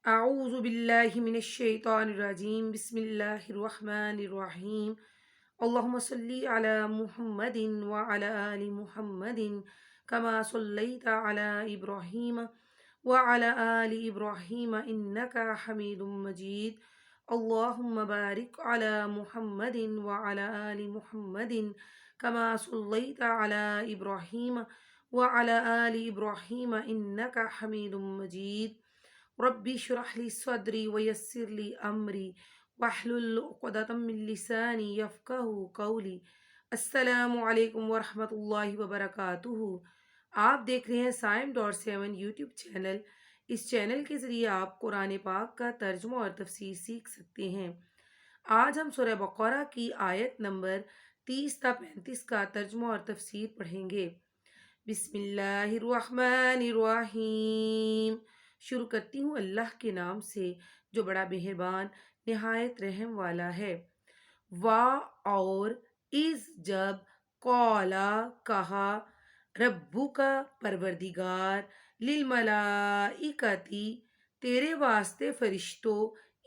اعوذ باللہ من الشیطان الرجیم بسم اللہ الرحمن الرحیم اللہم صلی علی محمد وعلی آل محمد کما صلیت علی ابراہیم وعلی آل ابراہیم انکا حمید مجید اللہم بارک علی محمد وعلی آل محمد کما صلیت علی ابراہیم وعلی آل ابراہیم انکا حمید مجید ربی اشرح لی صدری ویسر لی امری واحلل عقدۃ من لسانی یفقہوا قولی۔ السلام علیکم ورحمۃ اللہ وبرکاتہ۔ آپ دیکھ رہے ہیں سائم.7 یوٹیوب چینل۔ اس چینل کے ذریعے آپ قرآن پاک کا ترجمہ اور تفسیر سیکھ سکتے ہیں۔ آج ہم سورہ بقرہ کی آیت نمبر 30 تا 35 کا ترجمہ اور تفسیر پڑھیں گے۔ بسم اللہ الرحمن الرحیم۔ شروع کرتی ہوں اللہ کے نام سے جو بڑا مہربان نہایت رحم والا ہے۔ وا اور از جب قولا کہا ربو کا پروردگار للملائکتی تیرے واسطے فرشتوں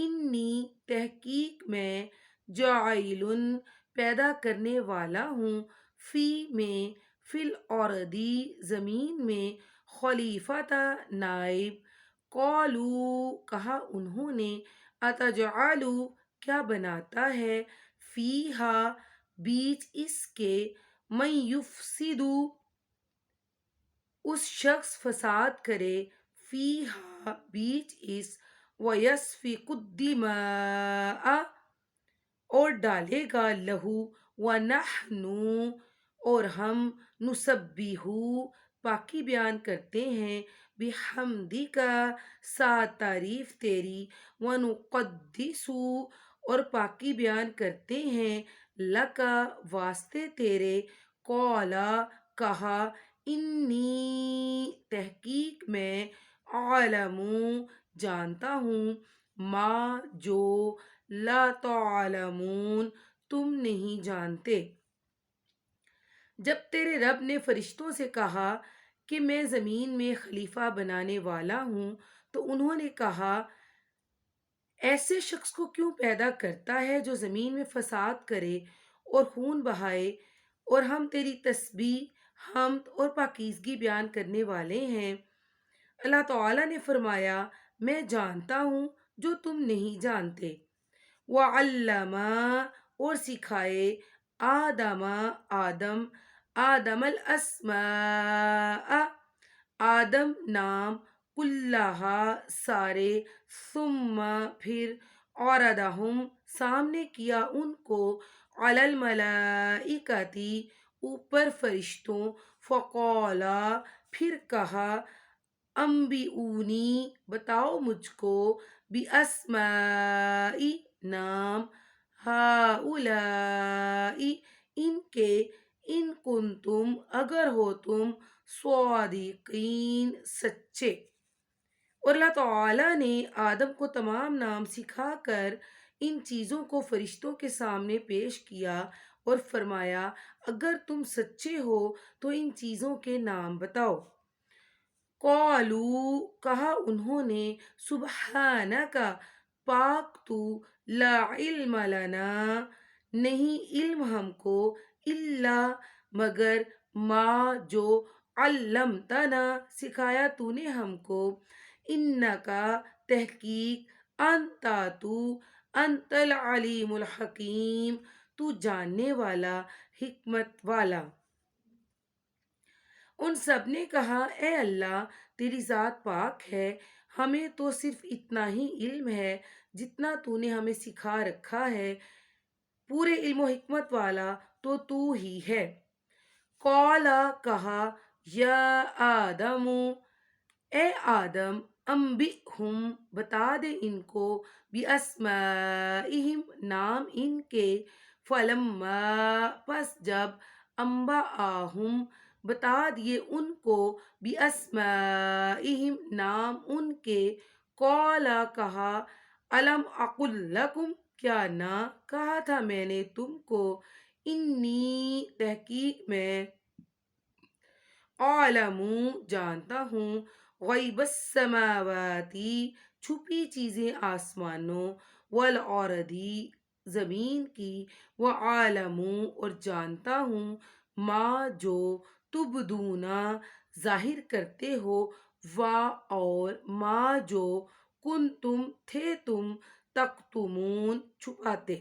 انی تحقیق میں جاعلن پیدا کرنے والا ہوں فی میں فی الارضی زمین میں خلیفہ نائب قالو کہا انہوں نے اتجعلو کیا بناتا ہے فیہا بیچ اس کے من یفسدو اس شخص فساد کرے فیہا بیچ اس ویسفک الدماء اور ڈالے گا لہو ونحنو اور ہم نسبیہو پاکی بیان کرتے ہیں بحمدی کا ساتھ تعریف تیری ونقدسو اور پاکی بیان کرتے ہیں لکا واسطے تیرے قولا کہا انی تحقیق میں عالموں جانتا ہوں ما جو لا تعلمون تم نہیں جانتے۔ جب تیرے رب نے فرشتوں سے کہا کہ میں زمین میں خلیفہ بنانے والا ہوں تو انہوں نے کہا ایسے شخص کو کیوں پیدا کرتا ہے جو زمین میں فساد کرے اور خون بہائے، اور ہم تیری تسبیح حمد اور پاکیزگی بیان کرنے والے ہیں۔ اللہ تعالیٰ نے فرمایا میں جانتا ہوں جو تم نہیں جانتے۔ وعلم اور سکھائے آدم الاسماء آدم نام کلہا سارے ثم پھر عرضہم سامنے کیا ان کو علی الملائکتی اوپر فرشتوں فقالا پھر کہا انبئونی بتاؤ مجھ کو باسماء نام ہؤلاء ان کے ان کنتم اگر ہو تم صادقین سچے۔ اور اللہ تعالیٰ نے آدم کو تمام نام سکھا کر ان چیزوں کو فرشتوں کے سامنے پیش کیا اور فرمایا اگر تم سچے ہو تو ان چیزوں کے نام بتاؤ۔ قالو کہا انہوں نے سبحانک پاک تو لا علم لنا نہیں علم ہم کو الا مگر ما جو علمتنا سکھایا تو نے ہم کو انکا تحقیق انتا تو انت العلیم الحکیم تو جاننے والا حکمت والا۔ ان سب نے کہا اے اللہ تیری ذات پاک ہے، ہمیں تو صرف اتنا ہی علم ہے جتنا تو نے ہمیں سکھا رکھا ہے، پورے علم و حکمت والا تو ہی ہے۔ قالا کہا یا آدم اے آدم انبئہم بتا دے ان کو باسمائہم نام ان کے فلما پس جب انبأہم بتا دیے ان کو باسمائہم نام ان کے قالا کہا الم اقل لکم کیا نہ کہا تھا میں نے تم کو انی تحقیق میں عالم جانتا ہوں غیب السماواتی چھپی چیزیں آسمانوں والارضی زمین کی، وعالموں اور جانتا ہوں، ماں جو تبدونا ظاہر کرتے ہو، وا اور ماں جو کن تم تھے تم تکتمون چھپاتے۔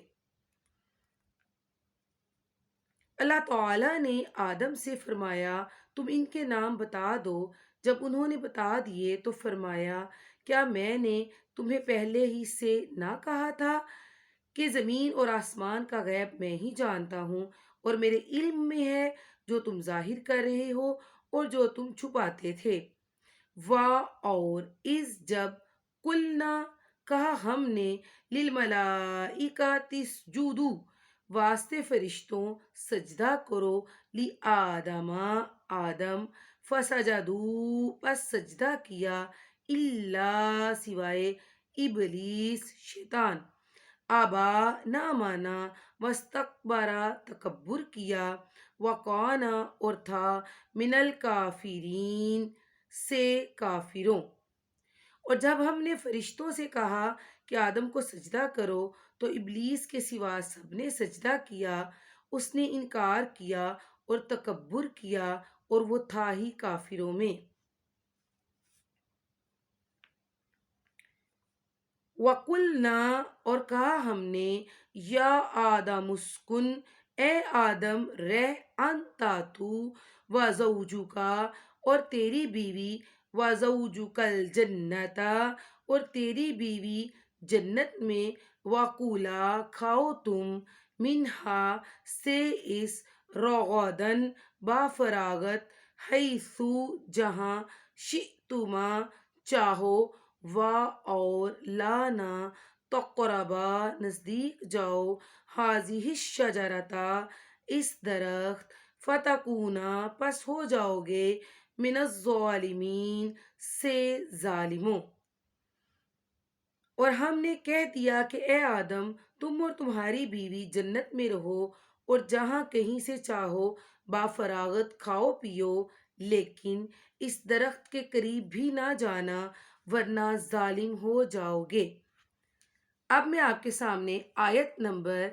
اللہ تعالیٰ نے آدم سے فرمایا تم ان کے نام بتا دو۔ جب انہوں نے بتا دیے تو فرمایا کیا میں نے تمہیں پہلے ہی سے نہ کہا تھا کہ زمین اور آسمان کا غیب میں ہی جانتا ہوں، اور میرے علم میں ہے جو تم ظاہر کر رہے ہو اور جو تم چھپاتے تھے۔ وا اور اس جب قلنا کہا ہم نے للملائکۃ اسجدوا واسطے فرشتوں سجدہ کرو، لی آدم آدم، فسجدوا پس سجدہ کیا، الا سوائے ابلیس شیطان، آبا نہ مانا، واستکبرا تکبر کیا، وکان اور تھا من الکافرین سے کافروں۔ اور جب ہم نے فرشتوں سے کہا کہ آدم کو سجدہ کرو تو ابلیس کے سوا سب نے سجدہ کیا، اس نے انکار کیا اور تکبر کیا، اور وہ تھا ہی کافروں میں۔ وَقُلْنَا اور کہا ہم نے یا آدم اسکن، اے آدم رہ، انتا تو، وزوجکا اور تیری بیوی، وزوجکا الجنت اور تیری بیوی جنت میں، وَقُولَا کھاؤ تم، منہا سے اس، رغدن با فراغت، حیثو جہاں، شئتما چاہو، وا اور لانا تقربا نزدیک جاؤ، ہذہ الشجرۃ اس درخت، فتکونا پس ہو جاؤ گے، من الظالمین سے ظالموں۔ اور ہم نے کہہ دیا کہ اے آدم تم اور تمہاری بیوی جنت میں رہو اور جہاں کہیں سے چاہو با فراغت کھاؤ پیو، لیکن اس درخت کے قریب بھی نہ جانا ورنہ ظالم ہو جاؤ گے۔ اب میں آپ کے سامنے آیت نمبر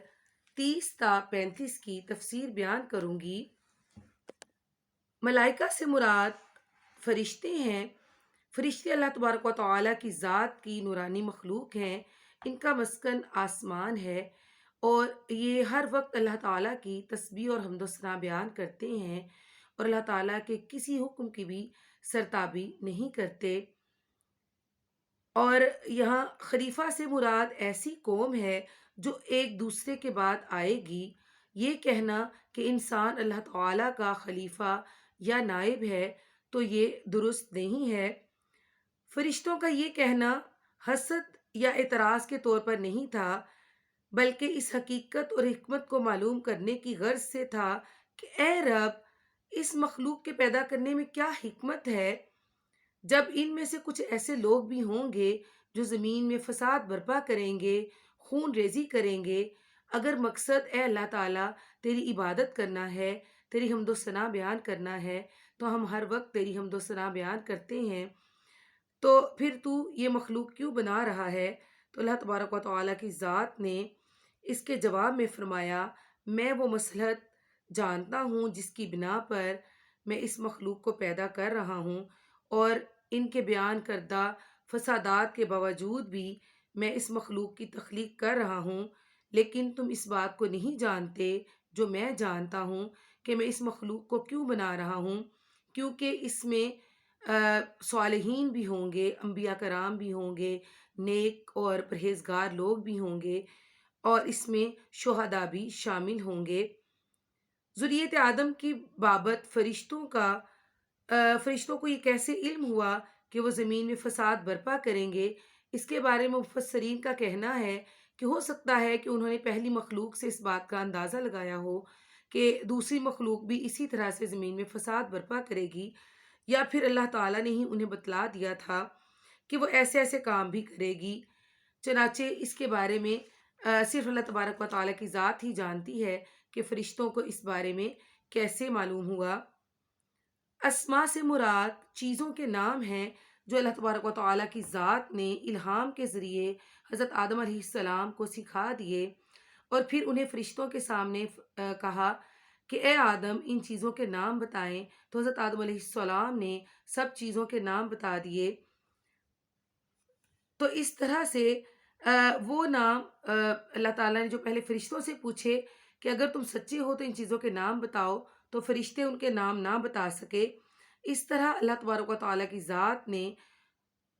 30 تا 35 کی تفسیر بیان کروں گی۔ ملائکہ سے مراد فرشتے ہیں۔ فرشتے اللہ تبارک و تعالیٰ کی ذات کی نورانی مخلوق ہیں، ان کا مسکن آسمان ہے، اور یہ ہر وقت اللہ تعالیٰ کی تسبیح اور حمد و ثنا بیان کرتے ہیں، اور اللہ تعالیٰ کے کسی حکم کی بھی سرتابی نہیں کرتے۔ اور یہاں خلیفہ سے مراد ایسی قوم ہے جو ایک دوسرے کے بعد آئے گی۔ یہ کہنا کہ انسان اللہ تعالیٰ کا خلیفہ یا نائب ہے تو یہ درست نہیں ہے۔ فرشتوں کا یہ کہنا حسد یا اعتراض کے طور پر نہیں تھا، بلکہ اس حقیقت اور حکمت کو معلوم کرنے کی غرض سے تھا کہ اے رب، اس مخلوق کے پیدا کرنے میں کیا حکمت ہے، جب ان میں سے کچھ ایسے لوگ بھی ہوں گے جو زمین میں فساد برپا کریں گے، خون ریزی کریں گے۔ اگر مقصد اے اللہ تعالیٰ تیری عبادت کرنا ہے، تیری حمد و ثنا بیان کرنا ہے، تو ہم ہر وقت تیری حمد و ثنا بیان کرتے ہیں، تو پھر تو یہ مخلوق کیوں بنا رہا ہے؟ تو اللہ تبارک و تعالیٰ کی ذات نے اس کے جواب میں فرمایا میں وہ مصلحت جانتا ہوں جس کی بنا پر میں اس مخلوق کو پیدا کر رہا ہوں، اور ان کے بیان کردہ فسادات کے باوجود بھی میں اس مخلوق کی تخلیق کر رہا ہوں، لیکن تم اس بات کو نہیں جانتے جو میں جانتا ہوں کہ میں اس مخلوق کو کیوں بنا رہا ہوں، کیونکہ اس میں صالحین بھی ہوں گے، انبیاء کرام بھی ہوں گے، نیک اور پرہیزگار لوگ بھی ہوں گے، اور اس میں شہداء بھی شامل ہوں گے۔ ذریت آدم کی بابت فرشتوں کو یہ کیسے علم ہوا کہ وہ زمین میں فساد برپا کریں گے؟ اس کے بارے میں مفسرین کا کہنا ہے کہ ہو سکتا ہے کہ انہوں نے پہلی مخلوق سے اس بات کا اندازہ لگایا ہو کہ دوسری مخلوق بھی اسی طرح سے زمین میں فساد برپا کرے گی، یا پھر اللہ تعالیٰ نے ہی انہیں بتلا دیا تھا کہ وہ ایسے ایسے کام بھی کرے گی۔ چنانچہ اس کے بارے میں صرف اللہ تبارک و تعالیٰ کی ذات ہی جانتی ہے کہ فرشتوں کو اس بارے میں کیسے معلوم ہوا۔ اسما سے مراد چیزوں کے نام ہیں، جو اللہ تبارک و تعالیٰ کی ذات نے الہام کے ذریعے حضرت آدم علیہ السلام کو سکھا دیے، اور پھر انہیں فرشتوں کے سامنے کہا کہ اے آدم ان چیزوں کے نام بتائیں، تو حضرت آدم علیہ السلام نے سب چیزوں کے نام بتا دیے۔ تو اس طرح سے وہ نام اللہ تعالیٰ نے جو پہلے فرشتوں سے پوچھے کہ اگر تم سچے ہو تو ان چیزوں کے نام بتاؤ، تو فرشتے ان کے نام نہ بتا سکے۔ اس طرح اللہ تبارک و تعالیٰ کی ذات نے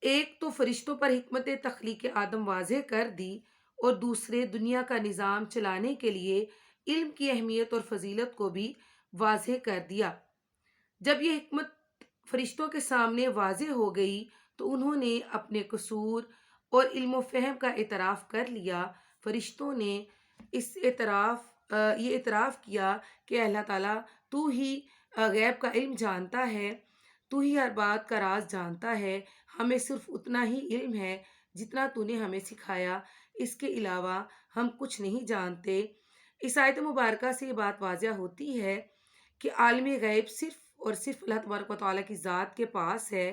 ایک تو فرشتوں پر حکمت تخلیق آدم واضح کر دی، اور دوسرے دنیا کا نظام چلانے کے لیے علم کی اہمیت اور فضیلت کو بھی واضح کر دیا۔ جب یہ حکمت فرشتوں کے سامنے واضح ہو گئی تو انہوں نے اپنے قصور اور علم و فہم کا اعتراف کر لیا۔ فرشتوں نے یہ اعتراف کیا کہ اللہ تعالیٰ تو ہی غیب کا علم جانتا ہے، تو ہی ہر بات کا راز جانتا ہے، ہمیں صرف اتنا ہی علم ہے جتنا تو نے ہمیں سکھایا، اس کے علاوہ ہم کچھ نہیں جانتے۔ اس آیت مبارکہ سے یہ بات واضح ہوتی ہے کہ عالم غیب صرف اور صرف اللہ تبارک و تعالیٰ کی ذات کے پاس ہے،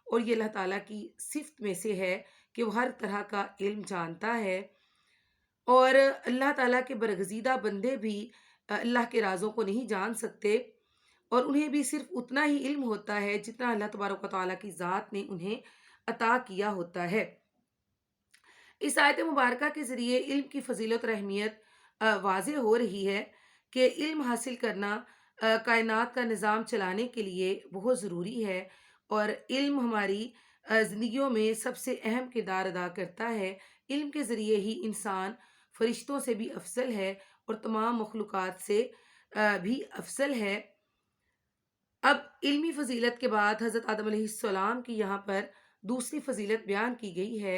اور یہ اللہ تعالیٰ کی صفت میں سے ہے کہ وہ ہر طرح کا علم جانتا ہے، اور اللہ تعالیٰ کے برگزیدہ بندے بھی اللہ کے رازوں کو نہیں جان سکتے، اور انہیں بھی صرف اتنا ہی علم ہوتا ہے جتنا اللہ تبارک و تعالیٰ کی ذات نے انہیں عطا کیا ہوتا ہے۔ اس آیت مبارکہ کے ذریعے علم کی فضیلت اور اہمیت واضح ہو رہی ہے کہ علم حاصل کرنا کائنات کا نظام چلانے کے لیے بہت ضروری ہے، اور علم ہماری زندگیوں میں سب سے اہم کردار ادا کرتا ہے۔ علم کے ذریعے ہی انسان فرشتوں سے بھی افضل ہے اور تمام مخلوقات سے بھی افضل ہے۔ اب علمی فضیلت کے بعد حضرت آدم علیہ السلام کی یہاں پر دوسری فضیلت بیان کی گئی ہے،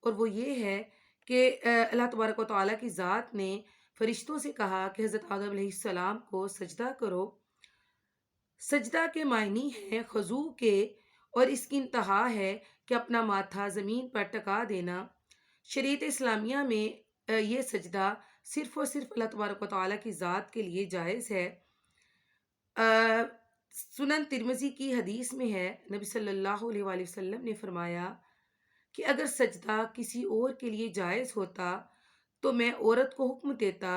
اور وہ یہ ہے کہ اللہ تبارک و تعالیٰ کی ذات نے فرشتوں سے کہا کہ حضرت آدم علیہ السلام کو سجدہ کرو۔ سجدہ کے معنی ہیں خضوع کے، اور اس کی انتہا ہے کہ اپنا ماتھا زمین پر ٹکا دینا۔ شریعت اسلامیہ میں یہ سجدہ صرف اور صرف اللہ تبارک و تعالیٰ کی ذات کے لیے جائز ہے۔ سنن ترمذی کی حدیث میں ہے، نبی صلی اللہ علیہ وآلہ وسلم نے فرمایا کہ اگر سجدہ کسی اور کے لیے جائز ہوتا تو میں عورت کو حکم دیتا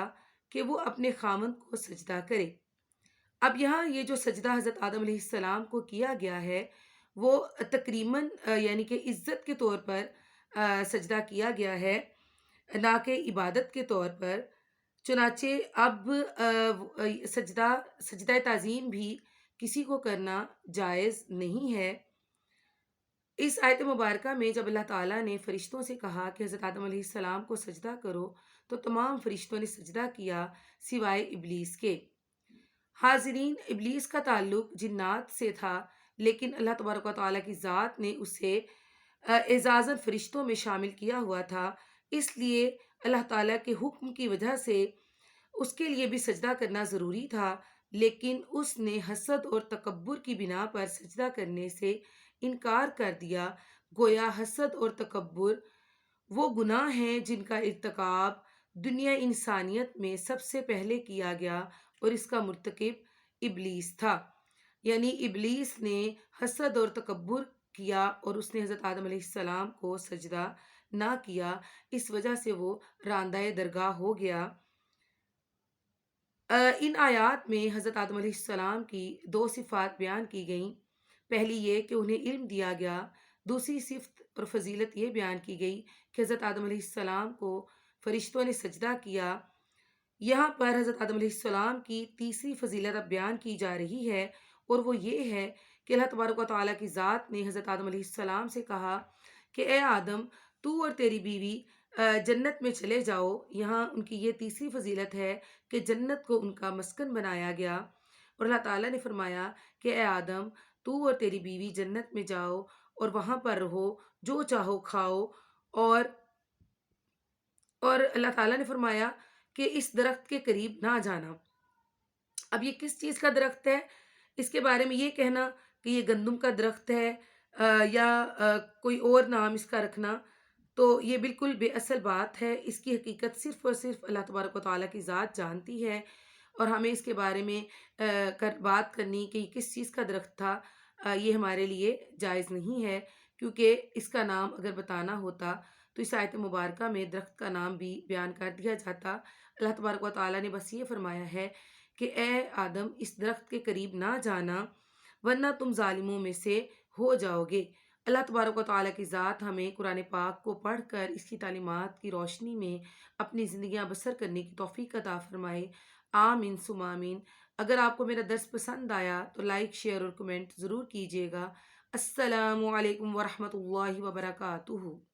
کہ وہ اپنے خامند کو سجدہ کرے۔ اب یہاں یہ جو سجدہ حضرت آدم علیہ السلام کو کیا گیا ہے وہ تکریماً یعنی کہ عزت کے طور پر سجدہ کیا گیا ہے، نہ کہ عبادت کے طور پر۔ چنانچہ اب سجدہ تعظیم بھی کسی کو کرنا جائز نہیں ہے۔ اس آیت مبارکہ میں جب اللہ تعالیٰ نے فرشتوں سے کہا کہ حضرت آدم علیہ السلام کو سجدہ کرو، تو تمام فرشتوں نے سجدہ کیا سوائے ابلیس کے۔ حاضرین، ابلیس کا تعلق جنات سے تھا، لیکن اللہ تبارک و تعالیٰ کی ذات نے اسے اعزازاً فرشتوں میں شامل کیا ہوا تھا، اس لیے اللہ تعالیٰ کے حکم کی وجہ سے اس کے لیے بھی سجدہ کرنا ضروری تھا، لیکن اس نے حسد اور تکبر کی بنا پر سجدہ کرنے سے انکار کر دیا۔ گویا حسد اور تکبر وہ گناہ ہیں جن کا ارتکاب دنیا انسانیت میں سب سے پہلے کیا گیا، اور اس کا مرتکب ابلیس تھا۔ یعنی ابلیس نے حسد اور تکبر کیا، اور اس نے حضرت آدم علیہ السلام کو سجدہ نہ کیا، اس وجہ سے وہ راندہ درگاہ ہو گیا۔ ان آیات میں حضرت آدم علیہ السلام کی دو صفات بیان کی گئیں۔ پہلی یہ کہ انہیں علم دیا گیا، دوسری صفت اور فضیلت یہ بیان کی گئی کہ حضرت آدم علیہ السلام کو فرشتوں نے سجدہ کیا۔ یہاں پر حضرت آدم علیہ السلام کی تیسری فضیلت اب بیان کی جا رہی ہے، اور وہ یہ ہے کہ اللہ تبارک و تعالیٰ کی ذات نے حضرت آدم علیہ السلام سے کہا کہ اے آدم، تو اور تیری بیوی جنت میں چلے جاؤ۔ یہاں ان کی یہ تیسری فضیلت ہے کہ جنت کو ان کا مسکن بنایا گیا، اور اللہ تعالیٰ نے فرمایا کہ اے آدم، تو اور تیری بیوی جنت میں جاؤ اور وہاں پر رہو، جو چاہو کھاؤ، اور اللہ تعالیٰ نے فرمایا کہ اس درخت کے قریب نہ جانا۔ اب یہ کس چیز کا درخت ہے؟ اس کے بارے میں یہ کہنا کہ یہ گندم کا درخت ہے یا کوئی اور نام اس کا رکھنا، تو یہ بالکل بے اصل بات ہے۔ اس کی حقیقت صرف اور صرف اللہ تبارک و تعالیٰ کی ذات جانتی ہے، اور ہمیں اس کے بارے میں بات کرنی کہ یہ کس چیز کا درخت تھا، یہ ہمارے لیے جائز نہیں ہے، کیونکہ اس کا نام اگر بتانا ہوتا تو اس آیت مبارکہ میں درخت کا نام بھی بیان کر دیا جاتا۔ اللہ تبارک و تعالیٰ نے بس یہ فرمایا ہے کہ اے آدم اس درخت کے قریب نہ جانا ورنہ تم ظالموں میں سے ہو جاؤ گے۔ اللہ تبارک و تعالیٰ کی ذات ہمیں قرآن پاک کو پڑھ کر اس کی تعلیمات کی روشنی میں اپنی زندگیاں بسر کرنے کی توفیق عطا فرمائے۔ آمین ثم آمین۔ اگر آپ کو میرا درس پسند آیا تو لائک شیئر اور کمنٹ ضرور کیجیے گا۔ السلام علیکم ورحمۃ اللہ وبرکاتہ۔